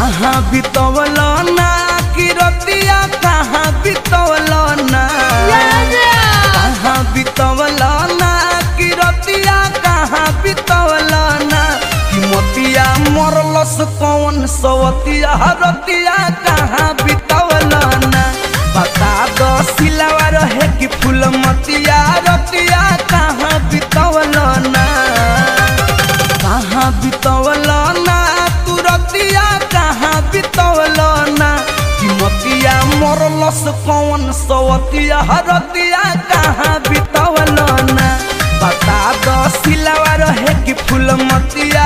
कहाँ बितवल ना कि रतिया कहाँ बितवल ना कहाँ बितवल ना कि रतिया कहाँ बितवल ना कि मोतिया मरलस कौन सवतिया रतिया कहाँ बितवल ना बता दो सिलावा रहे कि फूल मतिया रतिया कहाँ बितवल ना कहाँ बितवल ना तू रतिया कहाँ बितवल ना कि मोतिया मरलस कौन सवतिया रतिया कहाँ बितवल ना बता दो सिलावा रहे कि फूल मतिया